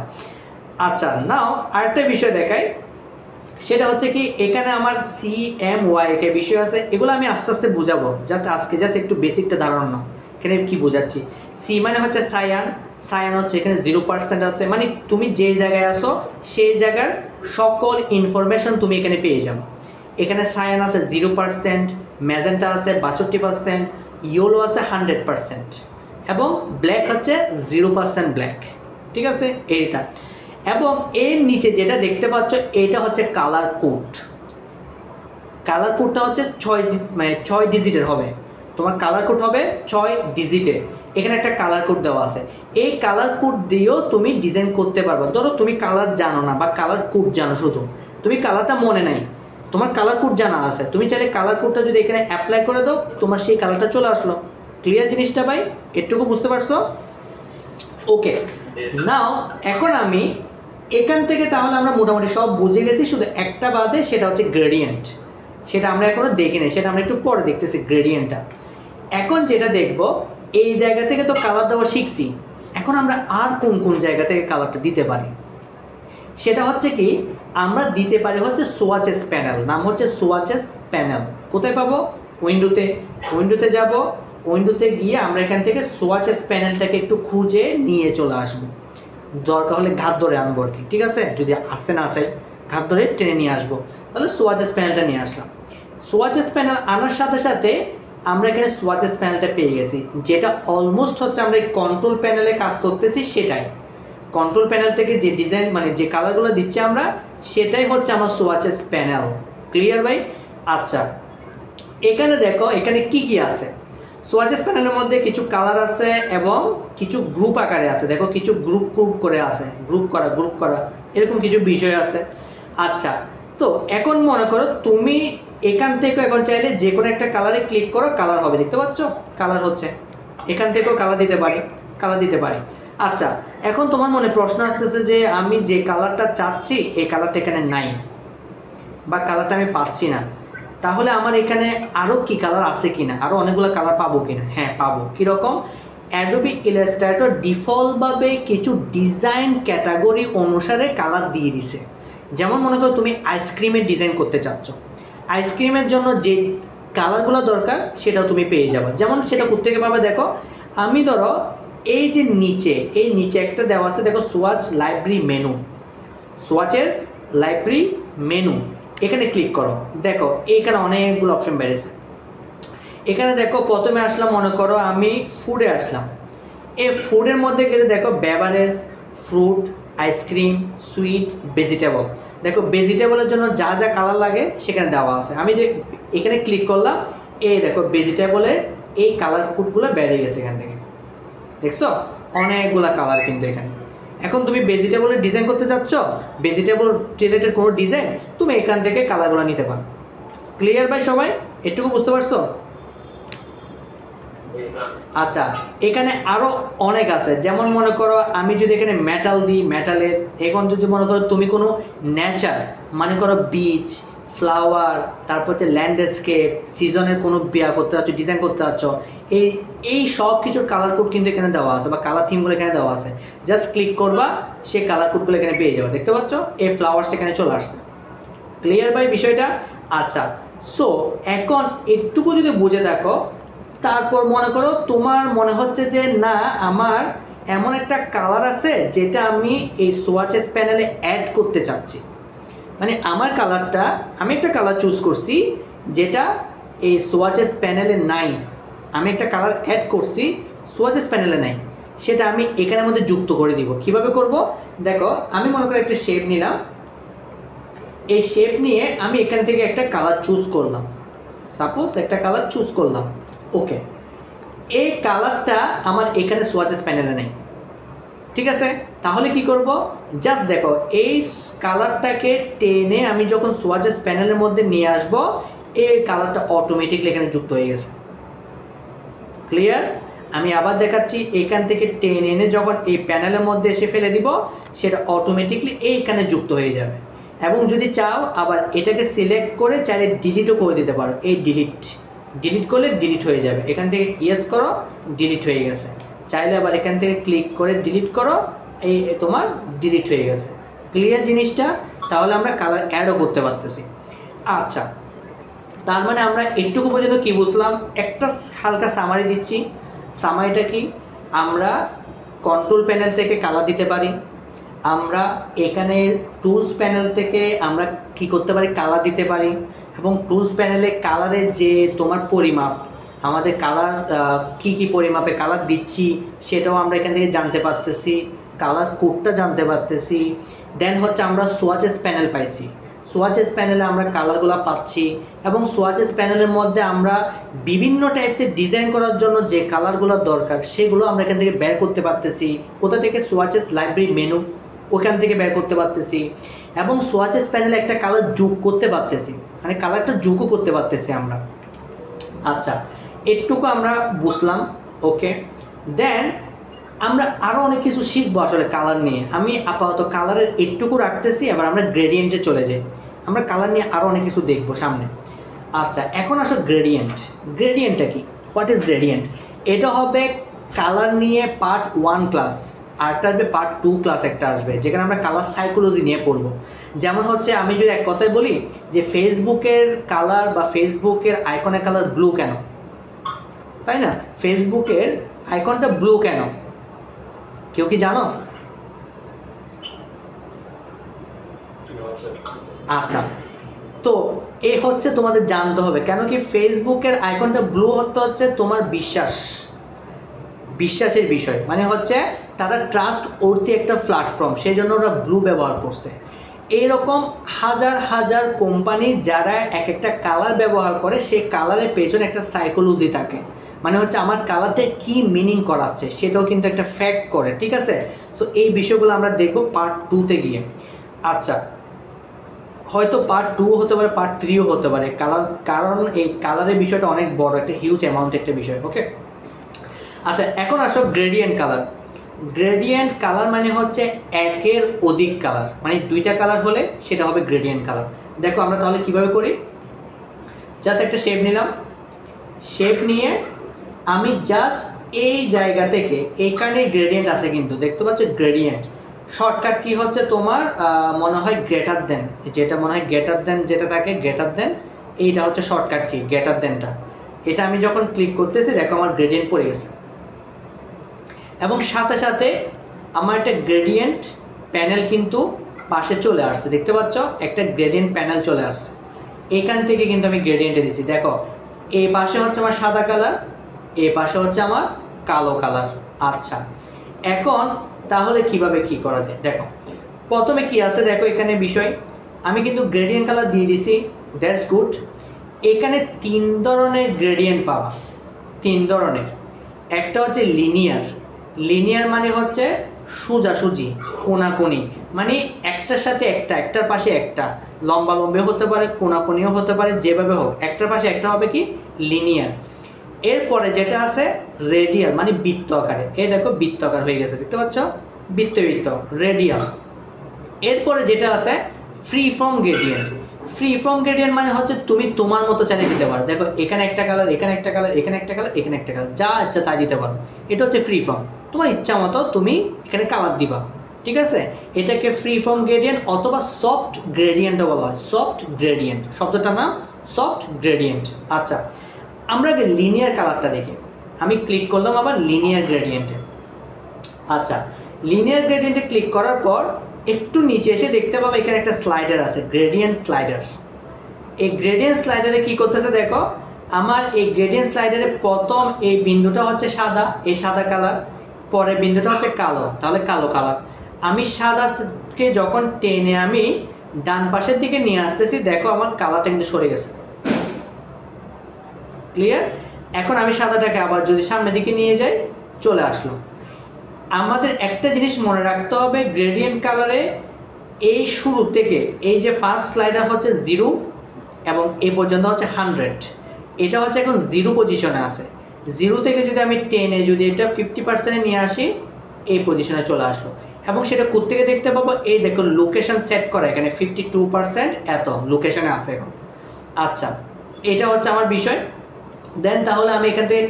আচ্ছা, নাও আরেকটা বিষয় দেখাই, সেটা হচ্ছে কি এখানে আমার CMY কে বিষয় আছে, এগুলো আমি আস্তে আস্তে বুঝাবো, জাস্ট আজকে জাস্ট একটু বেসিকটা ধারণা নাও। এখানে কি বোঝাচ্ছি, সি মানে হচ্ছে সায়ান, সায়ান হচ্ছে এখানে 0% আছে, মানে তুমি যে জায়গায় আসো সেই জায়গার সকল ইনফরমেশন তুমি এখানে পেয়ে যাবে। এখানে সায়ান আছে 0%, ম্যাজেন্টা আছে 62%, ইয়েলো আছে 100%, এবং ব্ল্যাক হচ্ছে 0% ব্ল্যাক। ঠিক আছে, এইটা। এবং এর নিচে যেটা দেখতে পাচ্ছ, এটা হচ্ছে কালার কোড। কালার কোডটা হচ্ছে 6 ডিজিটের হবে, তোমার কালার কোড হবে 6 ডিজিটের। এখানে একটা কালার কোড দেওয়া আছে, এই কালার কোড দিয়েও তুমি ডিজাইন করতে পারবে। ধরো তুমি কালার জানো না বা কালার কোড জানো, শুধু তুমি কালারটা মনে নাই, তোমার কালার কোড জানা আছে, তুমি চাইলে কালার কোডটা যদি এখানে অ্যাপ্লাই করে দাও, তোমার সেই কালারটা চলে আসলো। ক্লিয়ার জিনিসটা ভাই? এটুকু বুঝতে পারছো? ওকে, নাও এখন আমি এখান থেকে তাহলে আমরা মোটামুটি সব বুঝে গেছি, শুধু একটা বাদে, সেটা হচ্ছে গ্রেডিয়েন্ট। সেটা আমরা এখনো দেখি নাই, সেটা আমরা একটু পরে দেখতেছি গ্রেডিয়েন্টটা। এখন যেটা দেখব, এই জায়গা থেকে তো কালার দেওয়া শিখছি, এখন আমরা আর কোন কোন জায়গা থেকে কালারটা দিতে পারি, সেটা হচ্ছে কি আমরা দিতে পারি হচ্ছে সোয়াচেস প্যানেল। নাম হচ্ছে সোয়াচেস প্যানেল। কোথায় পাবো? উইন্ডোতে। উইন্ডোতে যাব, উইন্ডোতে গিয়ে আমরা এখান থেকে সোয়াচেস প্যানেলটাকে একটু খুঁজে নিয়ে চলে আসবো। দরকার হলে ঘাত ধরে আনবো আর কি, ঠিক আছে? যদি আসতে না চাই, ঘাত ধরে টেনে নিয়ে আসবো। তাহলে সোয়াচেস প্যানেলটা নিয়ে আসলাম। সোয়াচেস প্যানেল আনার সাথে সাথে আমরা এখানে সোয়াচেস প্যানেলটা পেয়ে গেছি, যেটা অলমোস্ট হচ্ছে আমরা এই কন্ট্রোল প্যানেলে কাজ করতেছি সেটাই। কন্ট্রোল প্যানেল থেকে যে ডিজাইন মানে যে কালারগুলো দিচ্ছি আমরা, সেটাই হচ্ছে আমার সোয়াচেস প্যানেল। ক্লিয়ার ভাই? আচ্ছা, এখানে দেখো এখানে কি কি আছে। সোয়াচেস প্যানেলের মধ্যে কিছু কালার আছে এবং কিছু গ্রুপ আকারে আছে। দেখো কিছু গ্রুপ গ্রুপ করে আছে, গ্রুপ করা এরকম কিছু বিষয় আছে। আচ্ছা, তো এখন মনে করো তুমি এখান থেকে এখন চাইলে যে কোনো একটা কালারে ক্লিক করো, কালার হবে। দেখতে পাচ্ছ কালার হচ্ছে, এখান থেকেও কালার দিতে পারি। আচ্ছা, এখন তোমার মনে প্রশ্ন আসতেছে যে আমি যে কালারটা চাচ্ছি এই কালারটা এখানে নাই, বা কালারটা আমি পাচ্ছি না, তাহলে আমার এখানে আরও কি কালার আছে কিনা, আরও অনেকগুলো কালার পাবো কিনা? হ্যাঁ পাবো। কীরকম? অ্যাডোবি ইলাস্ট্রেটর ডিফল্টভাবে কিছু ডিজাইন ক্যাটাগরি অনুসারে কালার দিয়ে দিছে। যেমন মনে করো তুমি আইসক্রিমের ডিজাইন করতে চাচ্ছ, আইসক্রিমের জন্য যে কালারগুলো দরকার সেটাও তুমি পেয়ে যাবে। যেমন সেটা কোত্থেকে পাবে দেখো, আমি ধরো এই যে এই নিচে একটা দেওয়া আছে, দেখো swatch library menu, swatches library menu, এখানে ক্লিক করো। দেখো এইখানে অনেকগুলো অপশন বেড়েছে। এখানে দেখো প্রথমে আসলাম, মনে করো আমি ফুডে আসলাম। এই ফুডের মধ্যে গেলে দেখো beverage, fruit, ice cream, sweet, vegetable. দেখো ভেজিটেবলের জন্য যা যা কালার লাগে সেখানে দেওয়া আছে। আমি যে এখানে ক্লিক করলাম, এই দেখো ভেজিটেবলের এই কালার কোডগুলো বেরিয়ে গেছে এখান থেকে। দেখছো অনেকগুলো কালার কিন্তু এখানে। এখন তুমি ভেজিটেবলের ডিজাইন করতে চাচ্ছ, ভেজিটেবল রিলেটেড কোনো ডিজাইন, তুমি এখান থেকে কালারগুলো নিতে পারো। ক্লিয়ার ভাই সবাই? এটুকু বুঝতে পারছো? আচ্ছা, এখানে আরো অনেক আছে। যেমন মনে করো আমি যদি এখানে মেটাল দিই, মেটালের এখন যদি মনে করো তুমি কোনো নেচার, মনে করো বিচ, ফ্লাওয়ার, তারপর হচ্ছে ল্যান্ডস্কেপ, সিজনের কোনো বিয়া করতে চাচ্ছ, ডিজাইন করতে চাচ্ছ, এই সব কিছুর কালার কোড কিন্তু এখানে দেওয়া আছে, বা কালার থিমগুলো এখানে দেওয়া আছে। জাস্ট ক্লিক করবা, সে কালার কোডগুলো এখানে পেয়ে যাবে। দেখতে পাচ্ছ এই ফ্লাওয়ার্স এখানে চলে আসছে। ক্লিয়ার ভাই বিষয়টা? আচ্ছা, সো এখন একটুকু যদি বুঝে দেখো, তারপর মনে করো তোমার মনে হচ্ছে যে না, আমার এমন একটা কালার আছে যেটা আমি এই সোয়াচেস প্যানেলে অ্যাড করতে চাচ্ছি। মানে আমার কালারটা, আমি একটা কালার চুজ করছি যেটা এই সোয়াচেস প্যানেলে নাই, আমি একটা কালার অ্যাড করছি সোয়াচেস প্যানেলে নাই, সেটা আমি এখানের মধ্যে যুক্ত করে দিব। কিভাবে করব? দেখো আমি মনে করি একটা শেপ নিলাম, এই শেপ নিয়ে আমি এখান থেকে একটা কালার চুজ করলাম, সাপোজ একটা কালার চুজ করলাম। ওকে, এই কালারটা আমার এখানে সোয়াচেস প্যানেলে নেই, ঠিক আছে? তাহলে কি করব? জাস্ট দেখো এই কালারটাকে টেনে আমি যখন সোয়াচেস প্যানেলের মধ্যে নিয়ে আসব, এই কালারটা অটোমেটিকলি এখানে যুক্ত হয়ে গেছে। ক্লিয়ার? আমি আবার দেখাচ্ছি, এখান থেকে টেনে এনে যখন এই প্যানেলের মধ্যে এসে ফেলে দিব, সেটা অটোমেটিকলি এইখানে যুক্ত হয়ে যাবে। এবং যদি চাও আবার এটাকে সিলেক্ট করে চাইলে ডিলিটও করে দিতে পারো। এই ডিলিট করলে ডিলিট হয়ে যাবে। এখান থেকে ইয়েস করো, ডিলিট হয়ে গেছে। চাইলে আবার এখান থেকে ক্লিক করে ডিলিট করো, এই তোমার ডিলিট হয়ে গেছে। ক্লিয়ার জিনিসটা? তাহলে আমরা কালার অ্যাডও করতে পারতেছি। আচ্ছা, তার মানে আমরা একটুকু পর্যন্ত কি বুঝলাম, একটা হালকা সামারি দিচ্ছি। সামারিটা কি, আমরা কন্ট্রোল প্যানেল থেকে কালার দিতে পারি, আমরা এখানে টুলস প্যানেল থেকে আমরা কি করতে পারি, কালার দিতে পারি। এবং টুলস প্যানেলে কালারের যে তোমার পরিমাপ, আমাদের কালার কি পরিমাপে কালার দিচ্ছি সেটাও আমরা এখান থেকে জানতে পারতেছি, কালার কোডটা জানতে পারতেছি। দেন হচ্ছে আমরা সোয়াচেস প্যানেল পাইছি, সোয়াচেস প্যানেলে আমরা কালারগুলো পাচ্ছি। এবং সোয়াচেস প্যানেলের মধ্যে আমরা বিভিন্ন টাইপসের ডিজাইন করার জন্য যে কালারগুলো দরকার সেগুলো আমরা এখান থেকে বের করতে পারতেছি। কোথা থেকে? সোয়াচেস লাইব্রেরি মেনু, ওখান থেকে বের করতে পারতেছি। এবং সোয়াচেস প্যানেলে একটা কালার যোগ করতে পারতেছি, মানে কালারটা যোগও করতে পারতেছি আমরা। আচ্ছা, এটুকু আমরা বুঝলাম। ওকে, দেন আমরা আরও অনেক কিছু শিখবো আসলে কালার নিয়ে। আমি আপাতত কালারের একটুকু রাখতেছি, এবার আমরা গ্রেডিয়েন্টে চলে যাই। আমরা কালার নিয়ে আরও অনেক কিছু দেখবো সামনে। আচ্ছা, এখন আসো গ্রেডিয়েন্ট। গ্রেডিয়েন্টটা কি? What is gradient? এটা হবে কালার নিয়ে পার্ট 1 ক্লাস, আরেকটা আসবে পার্ট 2 ক্লাস একটা আসবে, যেখানে আমরা কালার সাইকোলজি নিয়ে পড়বো। যেমন হচ্ছে আমি যদি এক কথায় বলি যে ফেসবুকের কালার বা ফেসবুকের আইকনের কালার ব্লু কেন, তাই না? ফেসবুকের আইকনটা ব্লু কেন, কেউ কি জানো? আচ্ছা, তো এই হচ্ছে তোমাদের জানতে হবে কেন কি ফেসবুকের আইকনটা ব্লু হতে হচ্ছে তোমার বিশ্বাসের বিষয়, মানে হচ্ছে তারা ট্রাস্ট ওর্থি একটা প্ল্যাটফর্ম, সেই জন্য ওরা ব্লু ব্যবহার করছে। এইরকম হাজার হাজার কোম্পানি যারা এক একটা কালার ব্যবহার করে, সেই কালারের পেছনে একটা সাইকোলজি থাকে, মানে হচ্ছে আমার কালারটা কি মিনিং করাচ্ছে সেটাও কিন্তু একটা ফ্যাক্ট করে। ঠিক আছে, সো এই বিষয়গুলো আমরা দেখব পার্ট 2-তে গিয়ে। আচ্ছা, হয়তো পার্ট 2 হতে পারে, পার্ট 3ও হতে পারে, কারণ এই কালারের বিষয়টা অনেক বড়, একটা হিউজ অ্যামাউন্ট একটা বিষয়। ওকে, আচ্ছা, এখন আসো গ্রেডিয়েন্ট কালার। গ্রেডিয়েন্ট কালার মানে হচ্ছে একের অধিক কালার, মানে 2টা কালার হলে সেটা হবে গ্রেডিয়েন্ট কালার। দেখো আমরা তাহলে কিভাবে করি, জাস্ট একটা শেপ নিলাম, শেপ নিয়ে আমি জাস্ট এই জায়গা থেকে, এখানে গ্রেডিয়েন্ট আছে কিন্তু দেখতে পাচ্ছ গ্রেডিয়েন্ট। শর্টকাট কি হচ্ছে তোমার মনে হয় গ্রেটার দেন, যেটা মনে হয় গ্রেটার দেন যেটা থাকে, গ্রেটার দেন, এইটা হচ্ছে শর্টকাট কি গ্রেটার দেনটা। এটা আমি যখন ক্লিক করতেছি দেখো আমার গ্রেডিয়েন্ট পড়ে গেছে, এবং সাথে সাথে আমার একটা গ্রেডিয়েন্ট প্যানেল কিন্তু পাশে চলে আসছে, দেখতে পাচ্ছ একটা গ্রেডিয়েন্ট প্যানেল চলে আসছে। এখান থেকে কিন্তু আমি গ্রেডিয়েন্টে দিচ্ছি, দেখো এই পাশে হচ্ছে আমার সাদা কালার, এই পাশে হচ্ছে আমার কালো কালার। আচ্ছা, এখন তাহলে কিভাবে কি করা যায়, দেখো প্রথমে কি আছে, দেখো এখানে বিষয় আমি কিন্তু গ্রেডিয়েন্ট কালার দিয়ে দিছি, দ্যাটস গুড। এখানে 3 ধরনের গ্রেডিয়েন্ট পাবা, 3 ধরনের। একটা হচ্ছে লিনিয়ার মানে হচ্ছে সোজাসুজি, কোনাকুনি, মানে একটার সাথে একটা, একটার পাশে একটা, লম্বা লম্বে হতে পারে, কোনাকুনিও হতে পারে, যেভাবে হোক একটার পাশে একটা হবে কি লিনিয়ার। এরপরে যেটা আছে রেডিয়াল, মানে বৃত্ত আকারে, এই দেখো বৃত্ত আকার হয়ে গেছে, দেখতে পাচ্ছ বৃত্ত রেডিয়াল। এরপরে যেটা আছে free form gradient. Free form gradient মানে হচ্ছে তুমি তোমার মতো চালিয়ে দিতে পারো, দেখো এখানে একটা কালার, এখানে একটা কালার, এখানে একটা কালার, এখানে একটা কালার, যা ইচ্ছা তাই দিতে পারো। এটা হচ্ছে ফ্রি ফর্ম, তোমার ইচ্ছা মতো তুমি এখানে কালার দিবা। ঠিক আছে, এটাকে ফ্রি ফর্ম গ্রেডিয়েন্ট অথবা সফট গ্রেডিয়েন্টও বলা হয়। সফট গ্রেডিয়েন্ট শব্দটার নাম সফট গ্রেডিয়েন্ট। আচ্ছা, আমরা আগে লিনিয়ার কালারটা দেখি, আমি ক্লিক করলাম আবার লিনিয়ার গ্রেডিয়েন্টে। আচ্ছা, লিনিয়ার গ্রেডিয়েন্টে ক্লিক করার পর একটু নিচে এসে দেখতে পাবো এখানে একটা স্লাইডার আছে, গ্রেডিয়েন্ট স্লাইডার। এই গ্রেডিয়েন্ট স্লাইডারে কি করতেছে দেখো, আমার এই গ্রেডিয়েন্ট স্লাইডারে প্রথম এই বিন্দুটা হচ্ছে সাদা, এই সাদা কালার, পরে বিন্দুটা হচ্ছে কালো, তাহলে কালো কালার। আমি সাদাকে যখন টেনে আমি ডান পাশের দিকে নিয়ে আসতেছি, দেখো আমার কালারটা কিন্তু সরে গেছে। ক্লিয়ার? এখন আমি সাদাটাকে আবার যদি সামনের দিকে নিয়ে যাই, চলে আসলো। আমাদের একটা জিনিস মনে রাখতে হবে, গ্রেডিয়েন্ট কালারে এই শুরু থেকে এই যে ফার্স্ট স্লাইডার হচ্ছে 0 এবং এই পর্যন্ত হচ্ছে 100, এটা হচ্ছে এখন 0 পজিশনে আছে। 0 থেকে যদি আমি টেনে যদি এটা 50% নিয়ে আসি, এই পজিশনে চলে আসলো। এবং সেটা কোত্থেকে দেখতে পাবো, এই দেখো লোকেশন সেট করা এখানে 52% এত লোকেশনে আছে এখন। আচ্ছা, এটা হচ্ছে আমার বিষয়। দেন তাহলে আমি এখান থেকে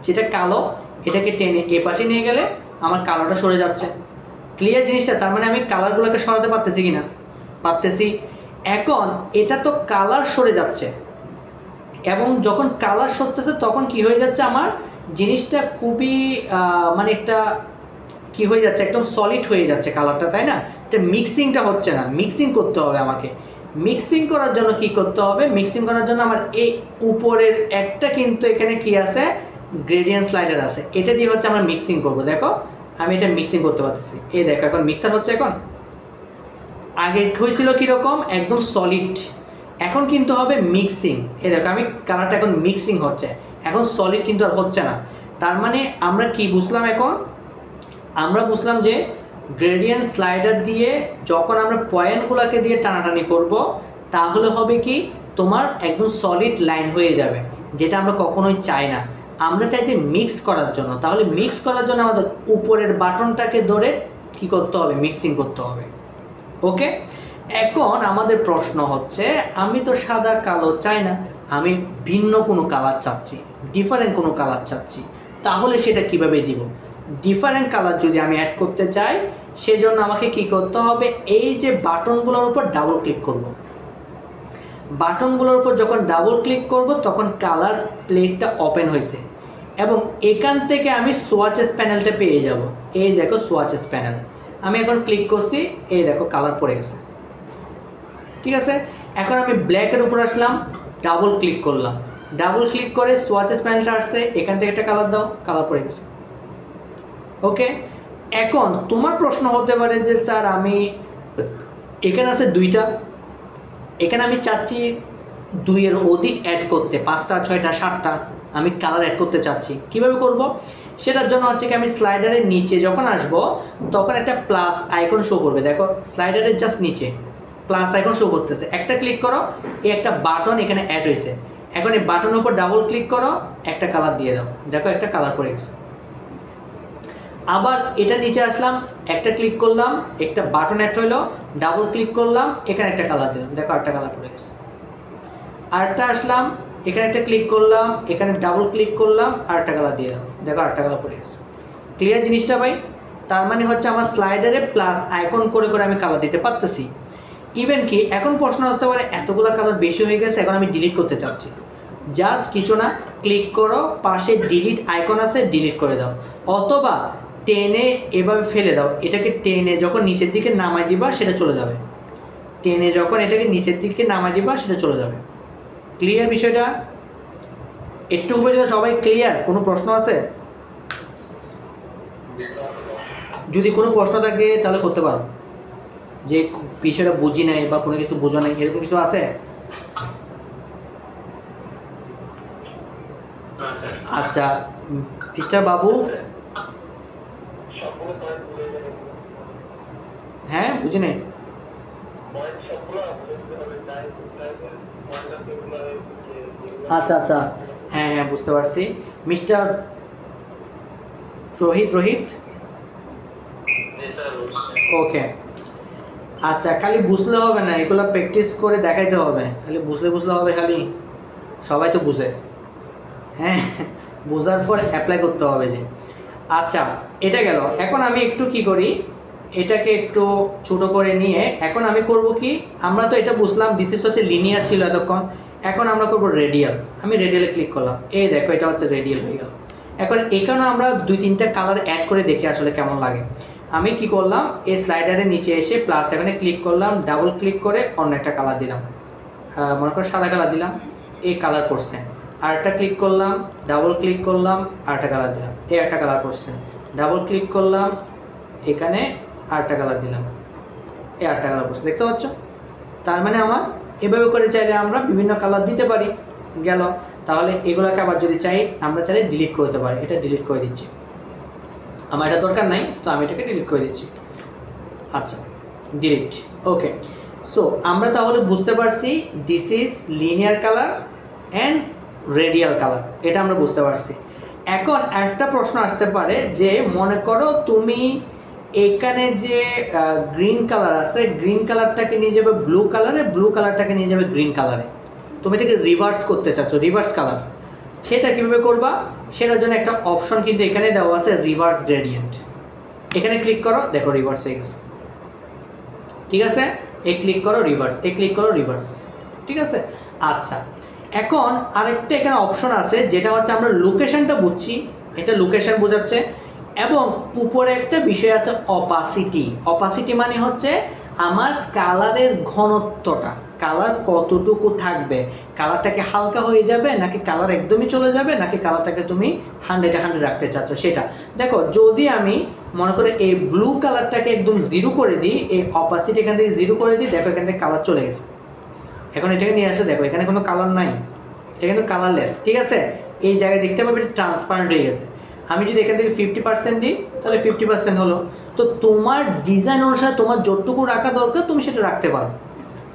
যেটা কালো এটাকে টেনে এ পাশে নিয়ে গেলে আমার কালোটা সরে যাচ্ছে। ক্লিয়ার জিনিসটা? তার মানে আমি কালারগুলোকে সরাতে পারতেছি কিনা? পারতেছি। এখন এটা তো কালার সরে যাচ্ছে, এবং যখন কালার সরতেছে তখন কি হয়ে যাচ্ছে, আমার জিনিসটা খুবই মানে একটা কি হয়ে যাচ্ছে, একদম সলিড হয়ে যাচ্ছে কালারটা, তাই না? এটা মিক্সিংটা হচ্ছে না, মিক্সিং করতে হবে আমাকে। মিক্সিং করার জন্য কি করতে হবে? মিক্সিং করার জন্য আমার এই উপরের একটা কিন্তু এখানে কি আছে, গ্রেডিয়েন্ট স্লাইডার আছে, এটা দিয়ে হচ্ছে আমরা মিক্সিং করব। দেখো আমি এটা মিক্সিং করতে পারতেছি, এই দেখো এখন মিক্সার হচ্ছে। এখন আগে হয়েছিল কীরকম, একদম সলিড, এখন কিন্তু হবে মিক্সিং। এই দেখো আমি কালারটা এখন মিক্সিং হচ্ছে, এখন সলিড কিন্তু আর হচ্ছে না। তার মানে আমরা কি বুঝলাম এখন? আমরা বুঝলাম যে গ্রেডিয়েন্ট স্লাইডার দিয়ে যখন আমরা পয়েন্টগুলোকে দিয়ে টানাটানি করব, তাহলে হবে কি, তোমার একদম সলিড লাইন হয়ে যাবে, যেটা আমরা কখনোই চাই না। আমরা চাই যে মিক্স করার জন্য। তাহলে মিক্স করার জন্য আমাদের উপরের বাটনটাকে ধরে কি করতে হবে, মিক্সিং করতে হবে। ওকে, এখন আমাদের প্রশ্ন হচ্ছে, আমি তো সাদা কালো চাই না, আমি ভিন্ন কোনো কালার চাচ্ছি, ডিফারেন্ট কোনো কালার চাচ্ছি। তাহলে সেটা কিভাবে দিব? ডিফারেন্ট কালার যদি আমি অ্যাড করতে চাই, সেজন্য আমাকে কি করতে হবে, এই যে বাটনগুলোর উপর ডাবল ক্লিক করব। বাটনগুলোর উপর যখন ডাবল ক্লিক করব তখন কালার প্লেটটা ওপেন হয়েছে, এবং এখান থেকে আমি সোয়াচেস প্যানেলটা পেয়ে যাব। এই দেখো সোয়াচেস প্যানেল, আমি এখন ক্লিক করছি, এই দেখো কালার পড়ে গেছে। ঠিক আছে, এখন আমি ব্ল্যাকের উপর আসলাম, ডাবল ক্লিক করলাম, ডাবল ক্লিক করে সোয়াচেস প্যানেলটা আসছে, এখান থেকে একটা কালার দাও, কালার পড়ে গেছে। ওকে, এখন তোমার প্রশ্ন হতে পারে যে স্যার আমি এখানে আছে দুইটা, এখানে আমি চাচ্ছি 2-এর অধিক অ্যাড করতে, 5টা 6টা 7টা আমি কালার অ্যাড করতে চাচ্ছি। কিভাবে করব? সেটার জন্য হচ্ছে কি, আমি স্লাইডারের নিচে যখন আসব তখন একটা প্লাস আইকন শো করবে। দেখো স্লাইডারের জাস্ট নিচে প্লাস আইকন শো করতেছে, একটা ক্লিক করো, এই একটা বাটন এখানে অ্যাড হয়েছে। এখন এই বাটনের উপর ডাবল ক্লিক করো, একটা কালার দিয়ে দাও, দেখো একটা কালার পড়ে গেছে। আবার এটা নিচে আসলাম, একটা ক্লিক করলাম, একটা বাটন অ্যাড হইলো, ডাবল ক্লিক করলাম, এখানে একটা কালার দিলাম, দেখো একটা কালার পড়ে গেছে। আরেকটা আসলাম, এখানে একটা ক্লিক করলাম, এখানে ডাবল ক্লিক করলাম, আরেকটা কালার দিয়ে দাও, দেখো আরেকটা কালার পড়ে গেছে। ক্লিয়ার জিনিসটা ভাই? তার মানে হচ্ছে আমার স্লাইডারে প্লাস আইকন করে করে আমি কালার দিতে পারতেছি। ইভেন কি এখন প্রশ্ন হতে পারে, এতগুলো কালার বেশি হয়ে গেছে, এখন আমি ডিলিট করতে চাচ্ছি। জাস্ট কিছু না, ক্লিক করো, পাশে ডিলিট আইকন আছে, ডিলিট করে দাও, অথবা টেনে এভাবে ফেলে দাও। এটাকে টেনে যখন নিচের দিকে নামাই দিবা সেটা চলে যাবে, টেনে যখন এটাকে নিচের দিকে নামাই দিবা সেটা চলে যাবে। ক্লিয়ার বিষয়টা? একটু পর্যন্ত সবাই ক্লিয়ার? কোনো প্রশ্ন আছে? যদি কোনো প্রশ্ন থাকে তাহলে করতে পারো, যে বিষয়টা বুঝি নাই বা কোনো কিছু বোঝো নাই, এরকম কিছু আছে? আচ্ছা মিস্টার বাবু, হ্যাঁ বুঝি নাই। আচ্ছা আচ্ছা, হ্যাঁ হ্যাঁ বুঝতে পারছি। মিস্টার রোহিত, রোহিত ওকে। আচ্ছা, খালি বুঝলে হবে না, এগুলো প্র্যাকটিস করে দেখাইতে হবে। খালি বুঝলে বুঝলে হবে খালি? সবাই তো বুঝে, হ্যাঁ বোঝার পর অ্যাপ্লাই করতে হবে যে। আচ্ছা এটা গেল। এখন আমি একটু কি করি, এটাকে একটু ছোট করে নিয়ে এখন আমি করব কি, আমরা তো এটা বুঝলাম দিস হচ্ছে লিনিয়ার ছিল এতক্ষণ, এখন আমরা করব রেডিয়াল। আমি রেডিয়ালে ক্লিক করলাম, এই দেখো এটা হচ্ছে রেডিয়াল হয়ে গেল। এখন এখানে আমরা 2-3টা কালার অ্যাড করে দেখি আসলে কেমন লাগে। আমি কি করলাম, এই স্লাইডারের নিচে এসে প্লাস এখানে ক্লিক করলাম, ডাবল ক্লিক করে অন্য একটা কালার দিলাম, মনে করো সাদা কালার দিলাম, এই কালার পড়ছে। আরেকটা ক্লিক করলাম, ডাবল ক্লিক করলাম, আরেকটা কালার দিলাম, এই একটা কালার পড়ছে। ডাবল ক্লিক করলাম, এখানে আরেকটা কালার দিলাম, এই আরেকটা কালার পড়ছে। দেখতে পাচ্ছ? তার মানে আমার এভাবে করে চাইলে আমরা বিভিন্ন কালার দিতে পারি। গেল। তাহলে এগুলোকে আবার যদি চাই আমরা চাইলে ডিলিট করতে পারি। এটা ডিলিট করে দিচ্ছি, আমার এটা দরকার নাই, তো আমি এটাকে ডিলিট করে দিচ্ছি। আচ্ছা ডিলিট। ওকে, সো আমরা তাহলে বুঝতে পারছি this is linear colour and radial colour, এটা আমরা বুঝতে পারছি। এখন একটা প্রশ্ন আসতে পারে যে মনে করো তুমি এখানে যে গ্রিন কালার আছে, গ্রিন কালারটাকে নিয়ে যাবে ব্লু কালারে, ব্লু কালারটাকে নিয়ে যাবে গ্রিন কালারে, তুমি এটাকে রিভার্স করতে চাচ্ছ, রিভার্স কালার। সেটা কিভাবে করবা? সেটার জন্য একটা অপশন কিন্তু এখানে দেওয়া আছে, রিভার্স গ্রেডিয়েন্ট। এখানে ক্লিক করো, দেখো রিভার্স হয়ে গেছে। ঠিক আছে, এই ক্লিক করো রিভার্স, এই ক্লিক করো রিভার্স। ঠিক আছে, আচ্ছা এখন আরেকটা এখানে অপশন আছে যেটা হচ্ছে আমরা লোকেশনটা বুঝছি, এটা লোকেশন বোঝাচ্ছে। এবং উপরে একটা বিষয় আছে অপাসিটি। অপাসিটি মানে হচ্ছে আমার কালারের ঘনত্বটা, কালার কতটুকু থাকবে, কালারটাকে হালকা হয়ে যাবে নাকি কালার একদমই চলে যাবে, নাকি কালারটাকে তুমি 100-100 রাখতে চাচ্ছ সেটা। দেখো যদি আমি মনে করে এই ব্লু কালারটাকে একদম 0 করে দিই, এই অপাসিটি এখান থেকে 0 করে দিই, দেখো এখান থেকে কালার চলে গেছে। এখন এটাকে নিয়ে আসে, দেখো এখানে কোনো কালার নাই, এটা কিন্তু কালারলেস। ঠিক আছে, এই জায়গায় দেখতে পাবে এটা ট্রান্সপারেন্ট হয়ে গেছে। আমি যদি এখান থেকে 50% দিই তাহলে 50% হলো। তো তোমার ডিজাইন অনুসারে তোমার যতটুকু রাখা দরকার তুমি সেটা রাখতে পারো।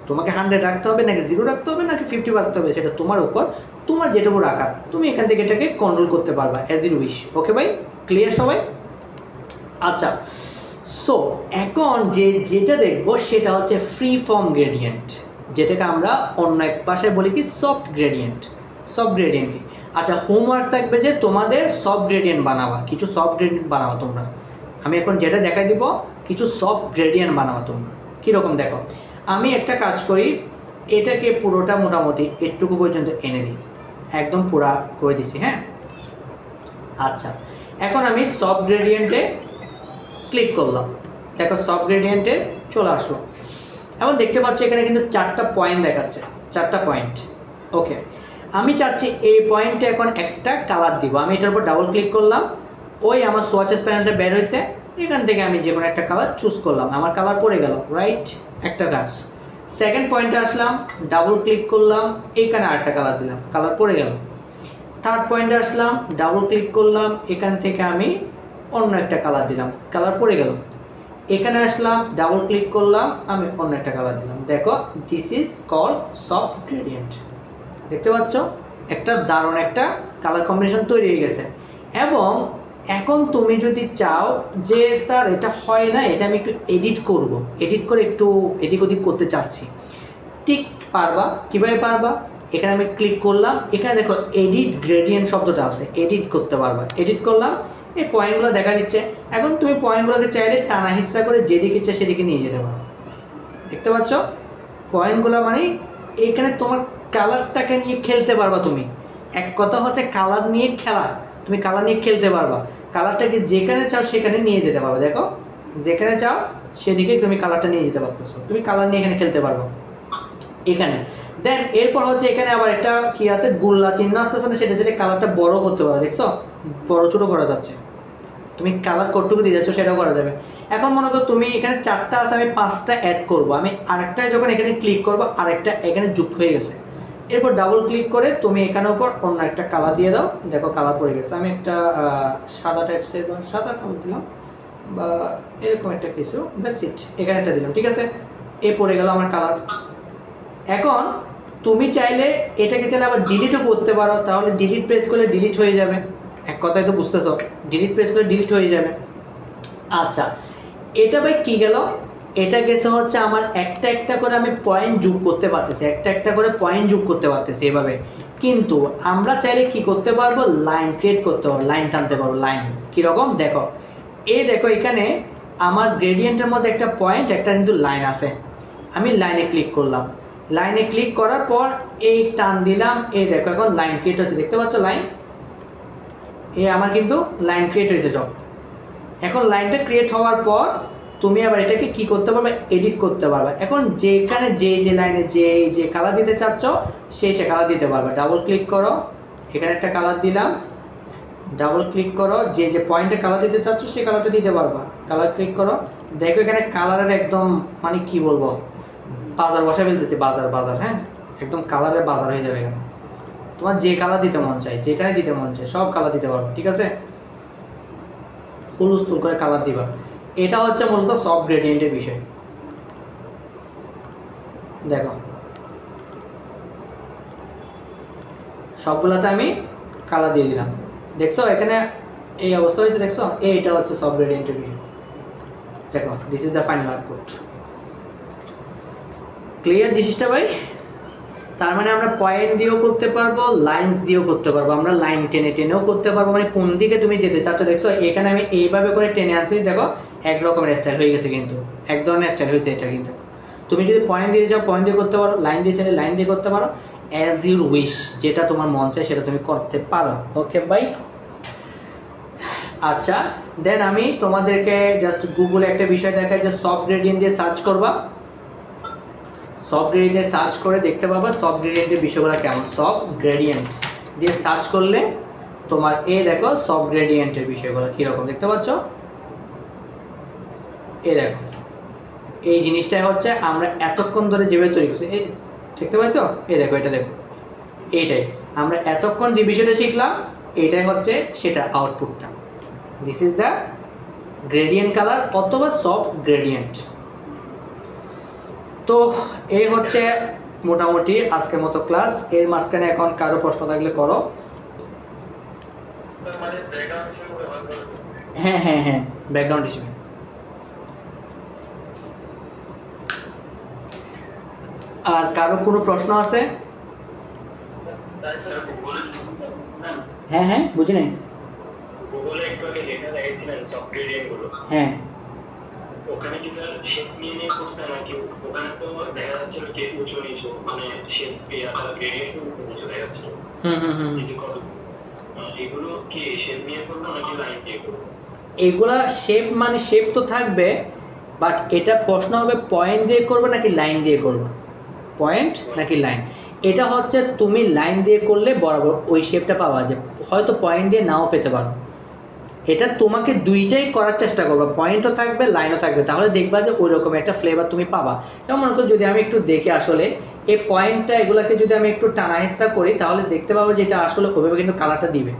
তোমাকে 100 রাখতে হবে নাকি 0 রাখতে হবে নাকি 50 রাখতে হবে সেটা তোমার উপর, তোমার যেটুকু রাখা তুমি এখান থেকে এটাকে কন্ট্রোল করতে পারবা অ্যাজ ইউ উইশ। ওকে ভাই, ক্লিয়ার সবাই? আচ্ছা, সো এখন যেটা দেখবো সেটা হচ্ছে ফ্রি ফর্ম গ্রেডিয়েন্ট, যেটাকে আমরা অন্য এক ভাষায় বলি কি সফট গ্রেডিয়েন্ট। সফট গ্রেডিয়েন্ট কি? আচ্ছা, হোমওয়ার্ক থাকবে যে তোমাদের সফট গ্রেডিয়েন্ট বানাবা, কিছু সফট গ্রেডিয়েন্ট বানাবা তোমরা। আমি এখন যেটা দেখাই দিব, কিছু সফট গ্রেডিয়েন্ট বানাবা তোমরা। কীরকম দেখো, আমি একটা কাজ করি, এটাকে পুরোটা মোটামুটি এটুকু পর্যন্ত এনে দিই, একদম পুরা করে দিছি। হ্যাঁ, আচ্ছা এখন আমি সফট গ্রেডিয়েন্টে ক্লিক করলাম, দেখো সফট গ্রেডিয়েন্টে চলে আসলো। এখন দেখতে পাচ্ছ এখানে কিন্তু 4টা পয়েন্ট দেখাচ্ছে, 4টা পয়েন্ট। ওকে, আমি চাচ্ছি এই পয়েন্টে এখন একটা কালার দিব। আমি এটার উপর ডাবল ক্লিক করলাম, ওই আমার সোয়াচেস প্যানেলটা বের হয়েছে, এখান থেকে আমি যে কোনো একটা কালার চুজ করলাম, আমার কালার পড়ে গেল, রাইট? একটা কাজ। সেকেন্ড পয়েন্টে আসলাম, ডাবল ক্লিক করলাম, এইখানে আরেকটা কালার দিলাম, কালার পড়ে গেল। থার্ড পয়েন্টে আসলাম, ডাবল ক্লিক করলাম, এখান থেকে আমি অন্য একটা কালার দিলাম, কালার পড়ে গেল। এখানে আসলাম, ডাবল ক্লিক করলাম, আমি অন্য একটা কালার দিলাম। দেখো this is called soft gradient. দেখতে পাচ্ছ একটা দারুণ একটা কালার কম্বিনেশন তৈরি হয়ে গেছে। এবং এখন তুমি যদি চাও যে স্যার এটা হয় না, এটা আমি একটু এডিট করব, এডিট করে একটু এদিক ওদিক করতে চাচ্ছি, ঠিক পারবা। কীভাবে পারবা? এখানে আমি ক্লিক করলাম, এখানে দেখো এডিট গ্রেডিয়েন্ট শব্দটা আছে, এডিট করতে পারবা। এডিট করলাম, এই পয়েন্টগুলো দেখা দিচ্ছে। এখন তুমি পয়েন্টগুলোকে চাইলে টানা হিস্সা করে যেদিকে ইচ্ছে সেদিকে নিয়ে যেতে পারো। দেখতে পাচ্ছ পয়েন্টগুলো মানে এইখানে তোমার কালারটাকে নিয়ে খেলতে পারবা তুমি। এক কথা হচ্ছে কালার নিয়ে খেলা, তুমি কালার নিয়ে খেলতে পারবা, কালারটাকে যেখানে চাও সেখানে নিয়ে যেতে পারবা। দেখো যেখানে চাও সেদিকে তুমি কালারটা নিয়ে যেতে পারতেছো, তুমি কালার নিয়ে এখানে খেলতে পারবো এখানে। দেন এরপর হচ্ছে এখানে আবার একটা কি আছে, গোল্লা চিহ্ন আসতেছে না, সেটা যেটা কালারটা বড় হতে পারে, দেখছো বড় ছোট করা যাচ্ছে, তুমি কালার কতটুকু দিয়ে যাচ্ছ সেটাও করা যাবে। এখন মনে করো তুমি এখানে 4টা আছে, আমি 5টা অ্যাড করবো, আমি আরেকটায় যখন এখানে ক্লিক করবো আরেকটা এখানে যুক্ত হয়ে গেছে। এরপর ডাবল ক্লিক করে তুমি এখানের উপর অন্য একটা কালার দিয়ে দাও, দেখো কালার পড়ে গেছে। আমি একটা সাদা টাইপসের বা সাদা কালার দিলাম বা এরকম একটা কিছু, দ্যাটস ইট, এখানে একটা দিলাম। ঠিক আছে, এ পড়ে গেল আমার কালার। এখন তুমি চাইলে এটাকে চাইলে আবার ডিলিটও করতে পারো, তাহলে ডিলিট প্রেস করলে ডিলিট হয়ে যাবে। এক কথায় তো বুঝতেছো, ডিলিট প্রেস করে ডিলিট হয়ে যাবে। আচ্ছা, এটা ভাই কি গেল? এটা গেছে হচ্ছে আমার একটা একটা করে আমি পয়েন্ট যোগ করতে পারতেছি, একটা একটা করে পয়েন্ট যোগ করতে পারতেছি এভাবে। কিন্তু আমরা চাইলে কি করতে পারবো, লাইন ক্রিয়েট করতে পারবো, লাইন টানতে পারবো। লাইন কীরকম দেখো, এই দেখো এখানে আমার গ্রেডিয়েন্টের মধ্যে একটা পয়েন্ট, একটা কিন্তু লাইন আছে। আমি লাইনে ক্লিক করলাম, লাইনে ক্লিক করার পর এই টান দিলাম, এই দেখো এখন লাইন ক্রিয়েট হচ্ছে, দেখতে পাচ্ছ লাইন, এই আমার কিন্তু লাইন ক্রিয়েট হয়েছে সব। এখন লাইনটা ক্রিয়েট হওয়ার পর তুমি আবার এটাকে কি করতে পারবে, এডিট করতে পারবে। এখন যেখানে যে লাইনে যে কালার দিতে চাচ্ছ সে কালার দিতে পারবে। ডাবল ক্লিক করো, এখানে একটা কালার দিলাম, ডাবল ক্লিক করো, যে পয়েন্টে কালার দিতে চাচ্ছ সেই কালারটা দিতে পারবা। কালার ক্লিক করো, দেখো এখানে কালারের একদম মানে কি বলবো, বাজার বসা ফেলতেছি, বাজার। হ্যাঁ, একদম কালারের বাজার হয়ে যাবে এখানে। তোমার যে কালার দিতে মন চায়, যেখানে দিতে মন চায় সব কালার দিতে পারবে। ঠিক আছে, ফুল করে কালার দিবা। এটা হচ্ছে মূলত সফট গ্রেডিয়েন্টের বিষয়। দেখো সবগুলাতে আমি কালার দিয়ে দিলাম। দেখছো এখানে এই অবস্থা হয়েছে, দেখছো এইটা হচ্ছে সব গ্রেডিয়েন্টের বিষয়। দেখো this is the final output. Clear জিনিসটা ভাই? তার মানে আমরা পয়েন্ট দিয়েও করতে পারবো, লাইন্স দিয়েও করতে পারবো, আমরা লাইন টেনে টেনেও করতে পারবো, মানে কোন দিকে তুমি যেতে চাচ্ছ। দেখছো এখানে আমি এইভাবে করে টেনে আনছি, দেখো এক রকমের স্টাইল হয়ে গেছে, কিন্তু এক ধরনের স্টাইল হয়েছে এটা। কিন্তু তুমি যদি পয়েন্ট দিয়ে যাও পয়েন্ট দিয়ে করতে পারো, লাইন দিয়ে চাইলে লাইন দিয়ে করতে পারো, অ্যাজ ইউর উইশ, যেটা তোমার মন চায় সেটা তুমি করতে পারো। ওকে ভাই? আচ্ছা, দেন আমি তোমাদেরকে জাস্ট গুগলে একটা বিষয় দেখাই যে সফট গ্রেডিয়েন্ট দিয়ে সার্চ করবা, সফট গ্রেডিয়েন্টে সার্চ করে দেখতে পাবা সফট গ্রেডিয়েন্টের বিষয়গুলো কেমন। সফট গ্রেডিয়েন্ট দিয়ে সার্চ করলে তোমার এই দেখো সফট গ্রেডিয়েন্টের বিষয়গুলো কীরকম দেখতে পাচ্ছ। এই দেখো এই জিনিসটাই হচ্ছে আমরা এতক্ষণ ধরে যেভাবে তৈরি করছি, এই দেখতে পাচ্ছ, এই দেখো এটা দেখো, এইটাই আমরা এতক্ষণ যে বিষয়টা শিখলাম, এইটাই হচ্ছে সেটা আউটপুটটা। This is the gradient colour অথবা সফট গ্রেডিয়েন্ট। তো এই হচ্ছে মোটামুটি আজকের মতো ক্লাস। এর মাঝখানে এখন কারো প্রশ্ন থাকলে করো। হ্যাঁ হ্যাঁ হ্যাঁ, ব্যাকগ্রাউন্ড হিসেবে। আর কারো কোনো প্রশ্ন আছে? হ্যাঁ হ্যাঁ, বুঝি নাই। হ্যাঁ, ওখানে কি স্যার শেপ নিয়ে নিয়ে করছে নাকি? ওখানে তো দেখা যাচ্ছিল কি উঁচু নিচু, মানে শেপ গ্রেডিয়েন্ট উঁচু নিচু দেখা যাচ্ছিল। এগুলো কি শেপ নিয়ে করবো নাকি লাইন দিয়ে করবো? এগুলা শেপ মানে শেপ তো থাকবে, বাট এটা প্রশ্ন হবে পয়েন্ট দিয়ে করবে নাকি লাইন দিয়ে করবে, পয়েন্ট নাকি লাইন। এটা হচ্ছে তুমি লাইন দিয়ে করলে বরাবর ওই শেপটা পাওয়া যায়, হয়তো পয়েন্ট দিয়ে নাও পেতে পারো। এটা তোমাকে দুইটাই করার চেষ্টা করবে, পয়েন্টও থাকবে লাইনও থাকবে, তাহলে দেখবা যে ওই রকম একটা ফ্লেভার তুমি পাবা। যেমন মনে করো যদি আমি একটু দেখি আসলে এই পয়েন্টটা এগুলোকে যদি আমি একটু টানা হেঁচড়া করি, তাহলে দেখতে পাবো যে এটা আসলে ওইভাবে কিন্তু কালারটা দিবে।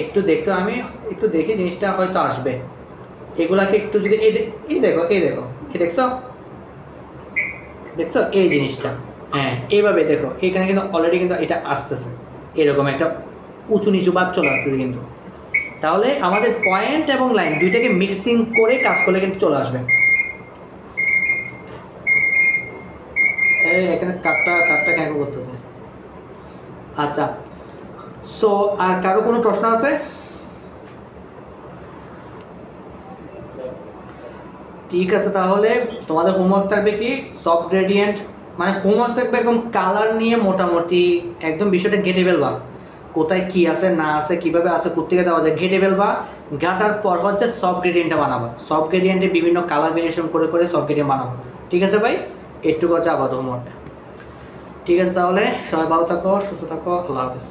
একটু দেখতে আমি একটু দেখি জিনিসটা হয়তো আসবে। এগুলাকে একটু যদি এই দেখো এই দেখো, এই দেখছো দেখছো এই জিনিসটা, হ্যাঁ এইভাবে দেখো এখানে কিন্তু অলরেডি কিন্তু এটা আসতেছে, এরকম একটা উঁচু নিচু ভাব চলে আসতেছে কিন্তু। তাহলে আমাদের পয়েন্ট এবং লাইন দুইটাকে মিক্সিং করে কাজ করলে কিন্তু চলে আসবে। এখানে কাটটা কেন করতেছে। আচ্ছা, সো আর কারো কোনো প্রশ্ন আছে? ঠিক আছে, তাহলে তোমাদের হোমওয়ার্ক থাকবে কি সফট গ্রেডিয়েন্ট, মানে হোমওয়ার্ক থাকবে একদম কালার নিয়ে মোটামুটি একদম বিষয়টা ঘেটে ফেলবা, কোথায় কি আছে না আছে কিভাবে আছে কোথেকে দেওয়া যায় ঘেটে ফেলবা। ঘাটার পর হচ্ছে সফট গ্রেডিয়েন্টটা বানাবা, সফট গ্রেডিয়েন্টে বিভিন্ন কালার ভেরিয়েশন করে করে সফট গ্রেডিয়েন্ট বানাবো। ঠিক আছে ভাই, একটু হচ্ছে আপাতত হোমওয়ার্ক। ঠিক আছে, তাহলে সবাই ভালো থাকো, সুস্থ থাকো, আল্লাহ হাফেজ।